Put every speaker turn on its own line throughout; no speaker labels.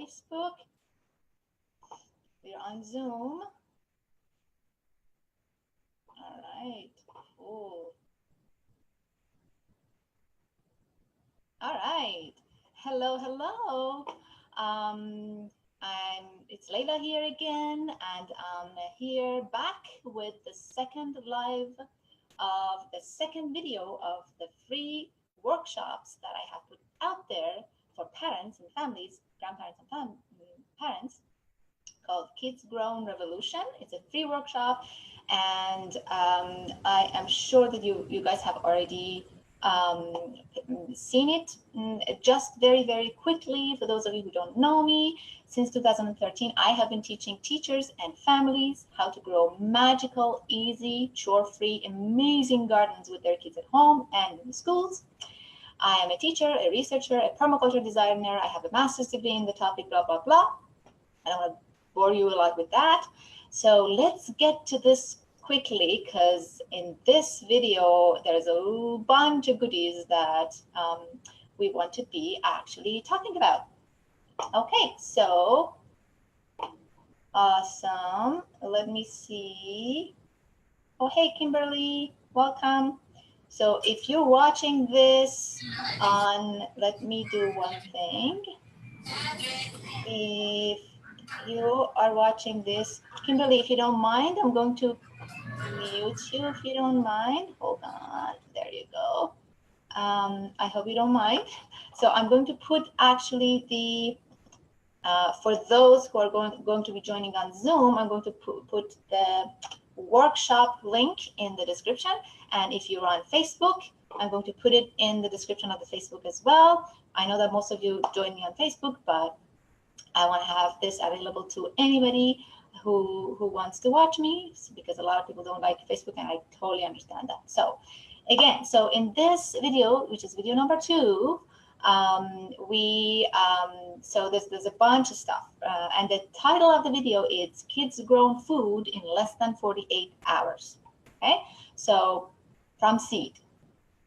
Facebook. We're on Zoom. All right. Cool. All right. Hello, hello. It's Layla here again, and I'm here back with the second live of the second video of the free workshops that I have put out there for parents and families, grandparents and parents, called Kids Grown Revolution. It's a free workshop, and I am sure that you guys have already seen it. Just very, very quickly, for those of you who don't know me, since 2013, I have been teaching teachers and families how to grow magical, easy, chore-free, amazing gardens with their kids at home and in the schools. I am a teacher, a researcher, a permaculture designer. I have a master's degree in the topic, blah, blah, blah. I don't want to bore you a lot with that. So let's get to this quickly, because in this video, there's a bunch of goodies that we want to be actually talking about. Okay, so awesome. Let me see. Oh, hey, Kimberly, welcome. So if you're watching this on, let me do one thing. If you are watching this, Kimberly, if you don't mind, I'm going to mute you if you don't mind. Hold on, there you go. I hope you don't mind. So I'm going to put actually the, for those who are going to be joining on Zoom, I'm going to put the workshop link in the description. And if you're on Facebook, I'm going to put it in the description of the Facebook as well. I know that most of you join me on Facebook, but I want to have this available to anybody who wants to watch me, because a lot of people don't like Facebook, and I totally understand that. So again, so in this video, which is video number 2, so there's a bunch of stuff, and the title of the video is Kids Grown Food in Less Than 48 Hours. Okay, so from seed.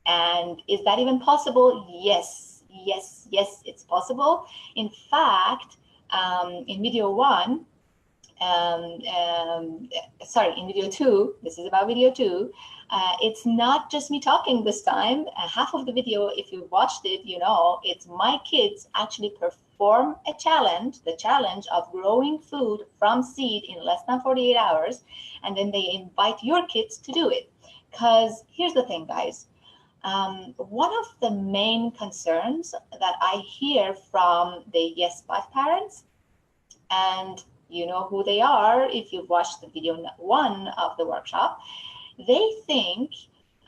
And is that even possible? Yes, yes, yes, it's possible. In fact, in video 1, in video 2, this is about video 2, it's not just me talking this time. Half of the video, if you watched it, you know, it's my kids actually perform a challenge, the challenge of growing food from seed in less than 48 hours, and then they invite your kids to do it. Because here's the thing, guys. One of the main concerns that I hear from the Yes But parents, and you know who they are if you've watched the video 1 of the workshop, they think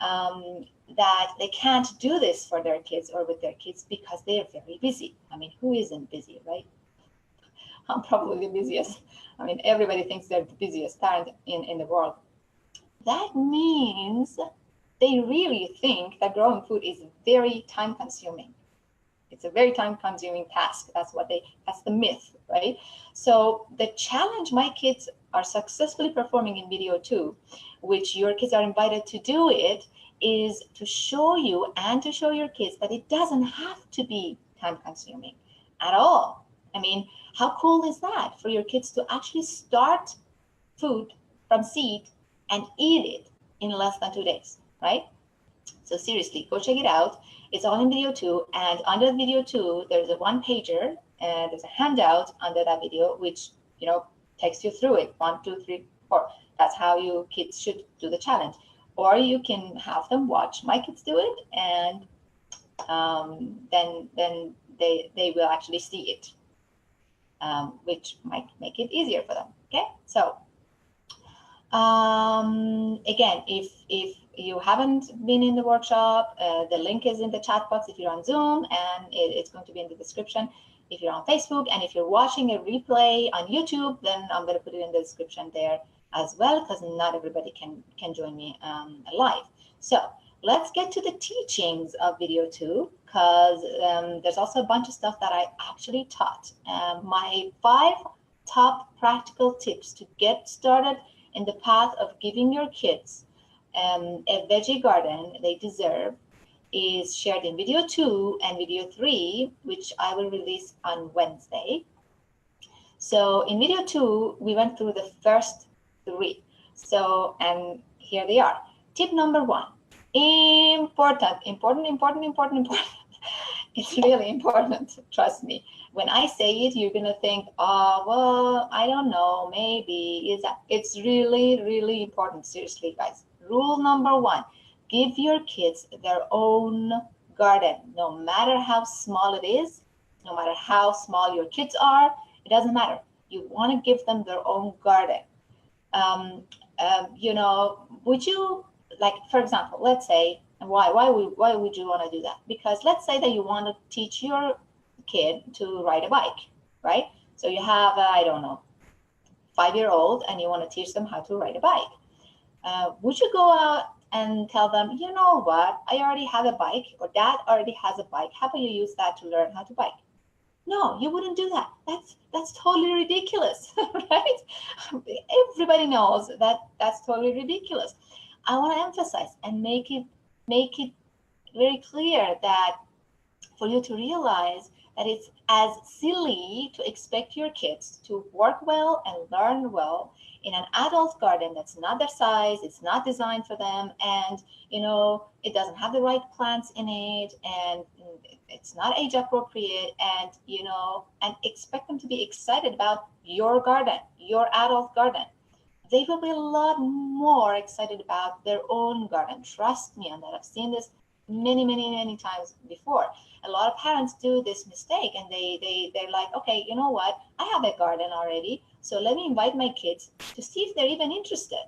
that they can't do this for their kids or with their kids because they are very busy. I mean, who isn't busy, right? I'm probably the busiest. I mean, everybody thinks they're the busiest parent in the world. That means they really think that growing food is very time consuming. It's a very time consuming task. That's the myth, right? So the challenge my kids are successfully performing in video 2, which your kids are invited to do it, is to show you and to show your kids that it doesn't have to be time consuming at all. I mean, how cool is that for your kids to actually start food from seed and eat it in less than 2 days, right? So seriously, go check it out. It's all in video 2, and under video 2, there's a 1-pager, and there's a handout under that video, which, you know, takes you through it. 1, 2, 3, 4. That's how you kids should do the challenge. Or you can have them watch my kids do it, and then they will actually see it, which might make it easier for them. Okay, so again, if you haven't been in the workshop, the link is in the chat box if you're on Zoom, and it's going to be in the description if you're on Facebook. And if you're watching a replay on YouTube, then I'm going to put it in the description there as well, because not everybody can join me live. So let's get to the teachings of video 2, because there's also a bunch of stuff that I actually taught. My 5 top practical tips to get started in the path of giving your kids a veggie garden they deserve is shared in video 2 and video 3, which I will release on Wednesday. So in video 2, we went through the first 3. So, and here they are. Tip number 1, important. It's really important, trust me. When I say it, you're gonna think, oh, well, I don't know, maybe. It's really, really important, seriously, guys. Rule number 1, give your kids their own garden, no matter how small it is, no matter how small your kids are, it doesn't matter. You wanna give them their own garden. You know, would you, like, for example, let's say, why would you want to do that? Because let's say that you want to teach your kid to ride a bike, right? So you have, I don't know, 5-year-old, and you want to teach them how to ride a bike. Would you go out and tell them, you know what, I already have a bike, or dad already has a bike, how about you use that to learn how to bike? No, you wouldn't do that. That's totally ridiculous, right? Everybody knows that that's totally ridiculous. I want to emphasize and make it very clear that for you to realize that it's as silly to expect your kids to work well and learn well in an adult garden that's not their size, it's not designed for them, and you know, it doesn't have the right plants in it, and it's not age appropriate, and you know, and expect them to be excited about your garden, your adult garden. They will be a lot more excited about their own garden. Trust me on that. I've seen this many times before. A lot of parents do this mistake, and they're like, okay, you know what? I have a garden already, so let me invite my kids to see if they're even interested.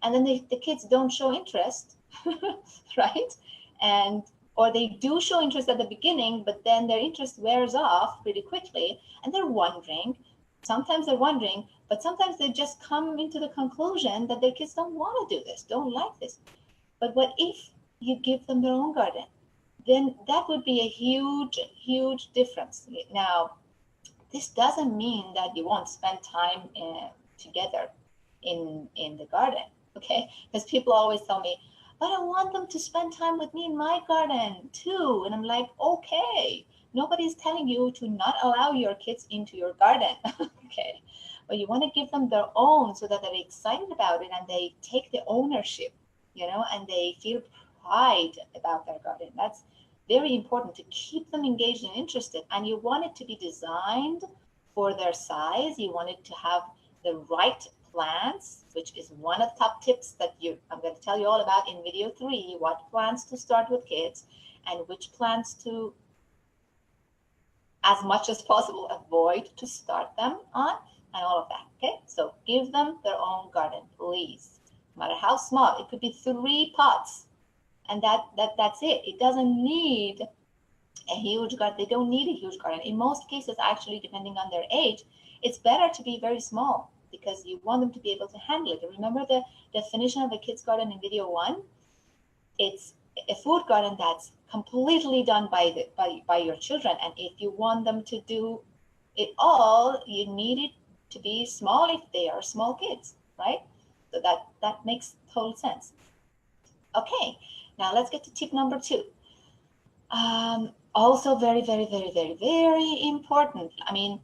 And then the kids don't show interest, right? And or they do show interest at the beginning, but then their interest wears off pretty quickly, and they're wondering. Sometimes they're wondering, but sometimes they just come into the conclusion that their kids don't want to do this, don't like this. But what if you give them their own garden? Then that would be a huge difference. Now, this doesn't mean that you won't spend time together in the garden, okay? Because people always tell me, but I want them to spend time with me in my garden too. And I'm like, okay, nobody's telling you to not allow your kids into your garden, okay? But you want to give them their own so that they're excited about it and they take the ownership, you know, and they feel pride about their garden. That's very important to keep them engaged and interested. And you want it to be designed for their size. You want it to have the right plants, which is one of the top tips that I'm going to tell you all about in video 3, what plants to start with kids and which plants to, as much as possible, avoid to start them on, and all of that. Okay, so give them their own garden, please. No matter how small, it could be 3 pots, and that's it. It doesn't need a huge garden. They don't need a huge garden. In most cases, actually, depending on their age, it's better to be very small because you want them to be able to handle it. Remember the definition of a kid's garden in video 1? It's a food garden that's completely done by your children. And if you want them to do it all, you need it to be small if they are small kids, right? So that makes total sense. Okay, now let's get to tip number 2. Also very important. I mean,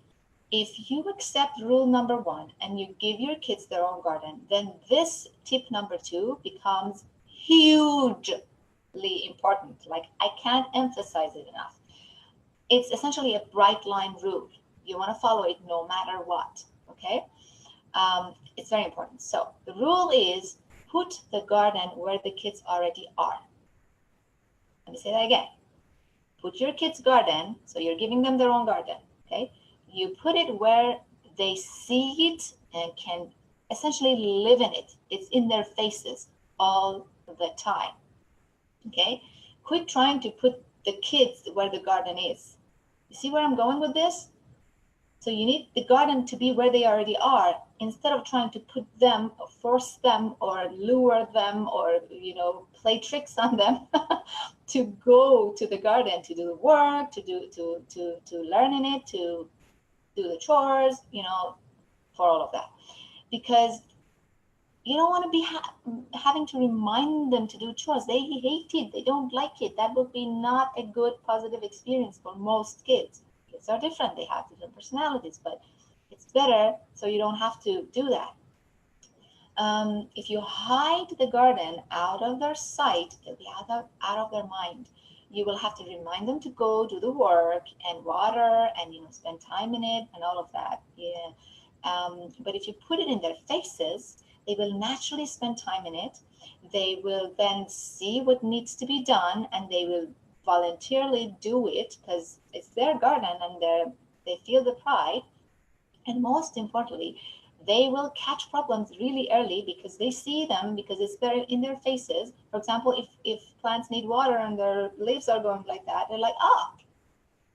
if you accept rule number 1 and you give your kids their own garden, then this tip number 2 becomes hugely important. Like, I can't emphasize it enough. It's essentially a bright line rule. You want to follow it no matter what, okay? It's very important. So the rule is put the garden where the kids already are. Let me say that again. Put your kids' garden, so you're giving them their own garden, okay? You put it where they see it and can essentially live in it. It's in their faces all the time, okay? Quit trying to put the kids where the garden is. You see where I'm going with this? So you need the garden to be where they already are, instead of trying to put them, or force them, or lure them, or, you know, play tricks on them to go to the garden to do the work, to learn in it, to do the chores, you know, for all of that. Because you don't want to be having to remind them to do chores. They hate it. They don't like it. That would be not a good positive experience for most kids. Kids are different. They have different personalities, but It's better so you don't have to do that. If you hide the garden out of their sight, it'll be out of their mind. You will have to remind them to go do the work and water and spend time in it and all of that. Yeah. But if you put it in their faces, they will naturally spend time in it. They will then see what needs to be done, and they will voluntarily do it because it's their garden and they feel the pride. And most importantly, they will catch problems really early because they see them, because it's there in their faces. For example, if plants need water and their leaves are going like that, they're like, oh,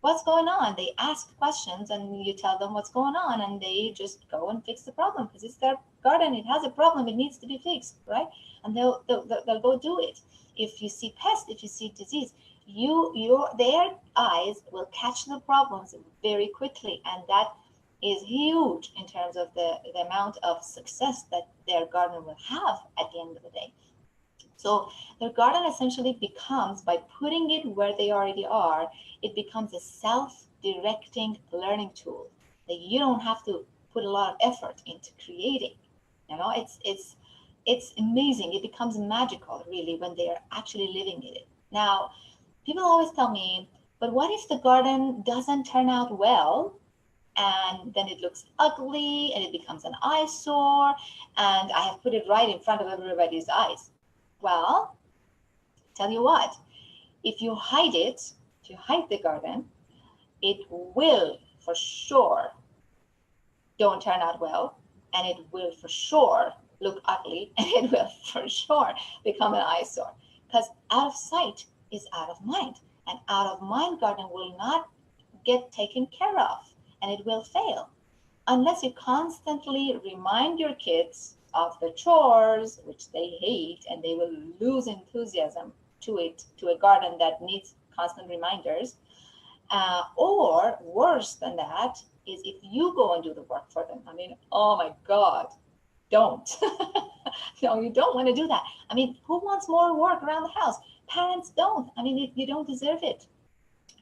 what's going on? They ask questions and you tell them what's going on, and they just go and fix the problem because it's their garden. It has a problem. It needs to be fixed, right? And they'll go do it. If you see pests, if you see disease, their eyes will catch the problems very quickly, and that is huge in terms of the amount of success that their garden will have at the end of the day. So their garden essentially becomes, by putting it where they already are, it becomes a self-directing learning tool that you don't have to put a lot of effort into creating. It's amazing. It becomes magical, really, when they are actually living in it. Now, people always tell me, but what if the garden doesn't turn out well? And then it looks ugly and it becomes an eyesore, and I have put it right in front of everybody's eyes. Well, tell you what, if you hide the garden, it will for sure don't turn out well, and it will for sure look ugly, and it will for sure become an eyesore, because out of sight is out of mind, and out of mind garden will not get taken care of, and it will fail unless you constantly remind your kids of the chores, which they hate, and they will lose enthusiasm to a garden that needs constant reminders. Or worse than that is if you go and do the work for them. I mean, oh my God, don't. No, you don't want to do that. I mean, who wants more work around the house? Parents don't. I mean, you don't deserve it.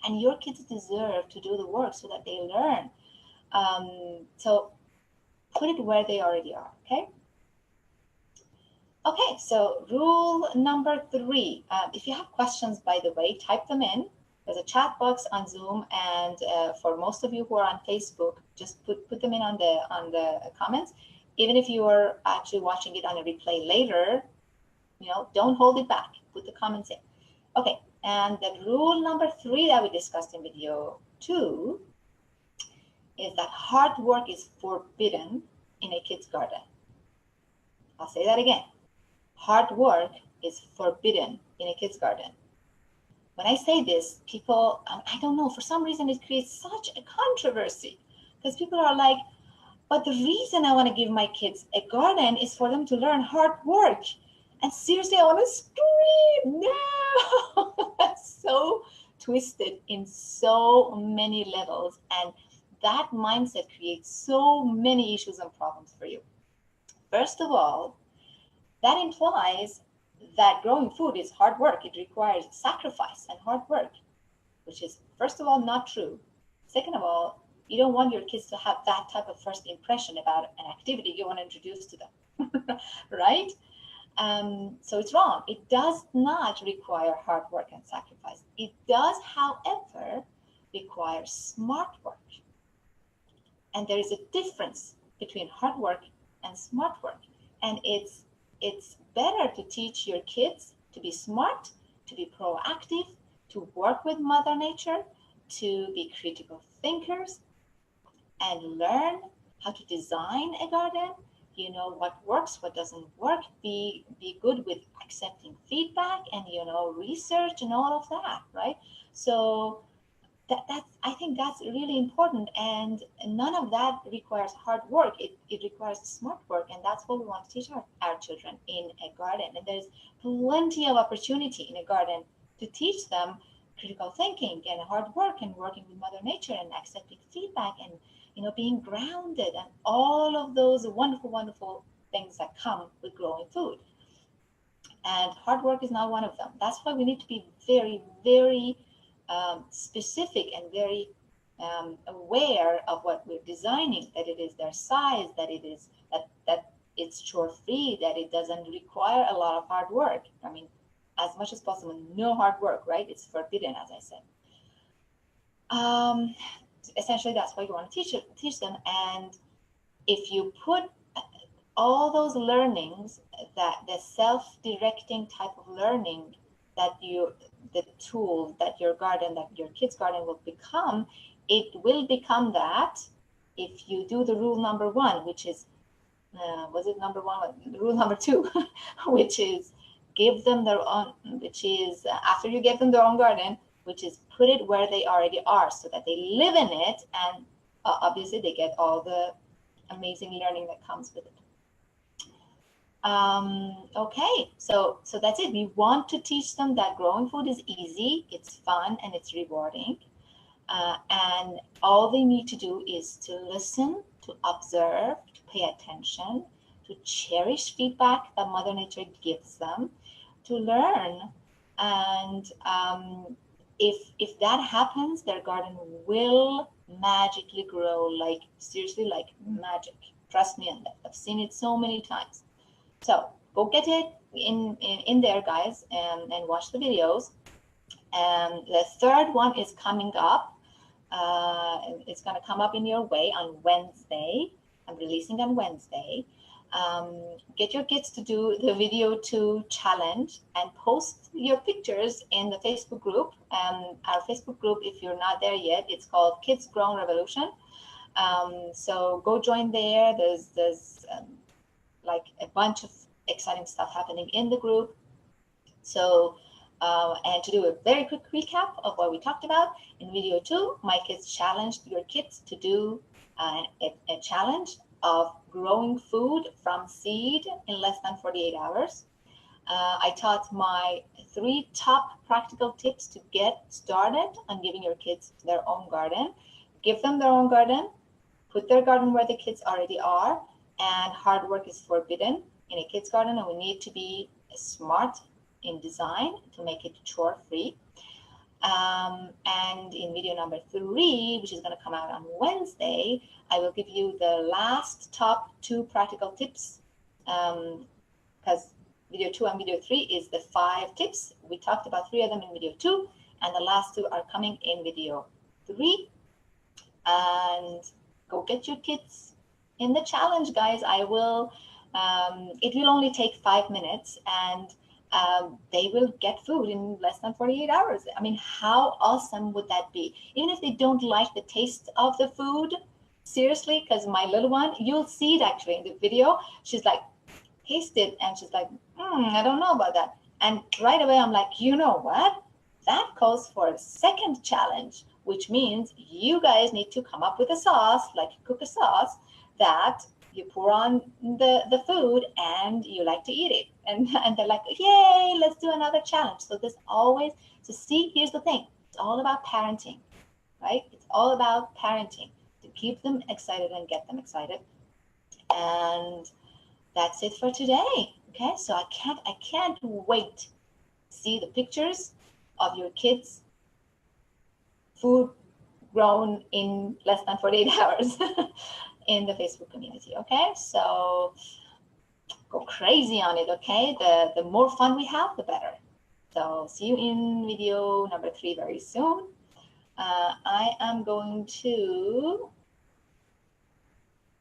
And your kids deserve to do the work so that they learn. So put it where they already are, okay? Okay, so rule number 3. If you have questions, by the way, type them in. There's a chat box on Zoom, and for most of you who are on Facebook, just put them in on the comments. Even if you are actually watching it on a replay later, don't hold it back. Put the comments in. Okay, and the rule number 3 that we discussed in video 2 is that hard work is forbidden in a kid's garden. I'll say that again. Hard work is forbidden in a kid's garden. When I say this, people, I don't know, for some reason it creates such a controversy, because people are like, but the reason I want to give my kids a garden is for them to learn hard work. And seriously, I want to scream, no! That's so twisted in so many levels. And that mindset creates so many issues and problems for you. First of all, that implies that growing food is hard work. It requires sacrifice and hard work, which is, first of all, not true. Second of all, you don't want your kids to have that type of first impression about an activity you want to introduce to them, right? So it's wrong. It does not require hard work and sacrifice. It does, however, require smart work. And there is a difference between hard work and smart work. And it's better to teach your kids to be smart, to be proactive, to work with Mother Nature, to be critical thinkers, and learn how to design a garden. What works, what doesn't work. Be good with accepting feedback and research and all of that, right? So I think that's really important, and none of that requires hard work. It requires smart work, and that's what we want to teach our children in a garden. And there's plenty of opportunity in a garden to teach them critical thinking and hard work and working with Mother Nature and accepting feedback and being grounded and all of those wonderful, wonderful things that come with growing food. And hard work is not one of them. That's why we need to be very, very specific and very aware of what we're designing, that it is their size, that it is that it's chore-free, that it doesn't require a lot of hard work. I mean, as much as possible, no hard work, right? It's forbidden, as I said. Essentially, that's what you want to teach them. And if you put all those learnings, that the self-directing type of learning, that the tool that your garden, that your kids' garden will become, it will become that if you do the rule number 1, which is, was it number 1? Rule number 2, which is give them their own, which is after you give them their own garden, which is put it where they already are so that they live in it, and obviously they get all the amazing learning that comes with it. Okay, so that's it. We want to teach them that growing food is easy, it's fun, and it's rewarding. And all they need to do is to listen, to observe, to pay attention, to cherish feedback that Mother Nature gives them, to learn. And if that happens, their garden will magically grow, like seriously, like magic. Trust me on that. I've seen it so many times. So go get it in there, guys, and watch the videos. And the third one is coming up. It's going to come up in your way on Wednesday. I'm releasing on Wednesday. Get your kids to do the video 2 challenge and post your pictures in the Facebook group. Our Facebook group, if you're not there yet, it's called Kids Grown Revolution. So go join there. There's like a bunch of exciting stuff happening in the group. So, and to do a very quick recap of what we talked about, in video 2, my kids challenged your kids to do a challenge of growing food from seed in less than 48 hours. I taught my 3 top practical tips to get started on giving your kids their own garden. Give them their own garden, put their garden where the kids already are, and hard work is forbidden in a kid's garden, and we need to be smart in design to make it chore-free. And in video number 3, which is going to come out on Wednesday, I will give you the last top 2 practical tips, because video 2 and video 3 is the 5 tips. We talked about 3 of them in video 2, and the last 2 are coming in video 3. And go get your kids in the challenge, guys. I will, it will only take 5 minutes, and they will get food in less than 48 hours. I mean, how awesome would that be? Even if they don't like the taste of the food, seriously, because my little one, you'll see it actually in the video. She's like, taste it, and she's like, I don't know about that. And right away, I'm like, you know what? That calls for a second challenge, which means you guys need to come up with a sauce, like cook a sauce that you pour on the food and you like to eat it. And they're like, yay, let's do another challenge. So there's always, so see, here's the thing. It's all about parenting, right? It's all about parenting to keep them excited and get them excited. And that's it for today. Okay, so I can't wait to see the pictures of your kids' food grown in less than 48 hours in the Facebook community. Okay, so go crazy on it. Okay, the more fun we have, the better. So see you in video number 3 very soon. I am going to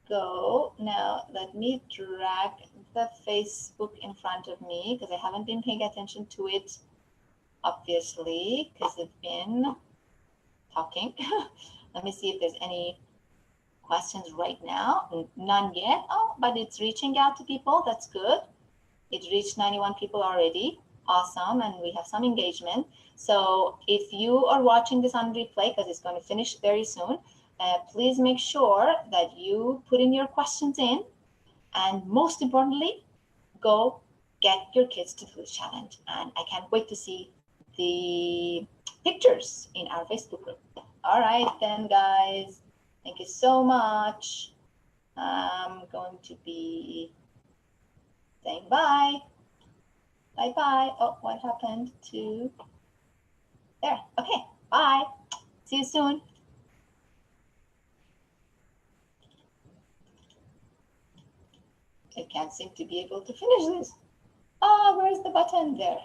go now. Let me drag the Facebook in front of me because I haven't been paying attention to it, obviously, because I've been talking. Let me see if there's any questions right now. None yet. Oh, but it's reaching out to people. That's good. It reached 91 people already. Awesome. And we have some engagement. So if you are watching this on replay, because it's going to finish very soon, please make sure that you put in your questions in. And most importantly, go get your kids to do the challenge. And I can't wait to see the pictures in our Facebook group. All right, then, guys. Thank you so much. I'm going to be saying bye. Bye-bye. Oh, what happened to... There. Okay, bye. See you soon. I can't seem to be able to finish this. Ah, where's the button there?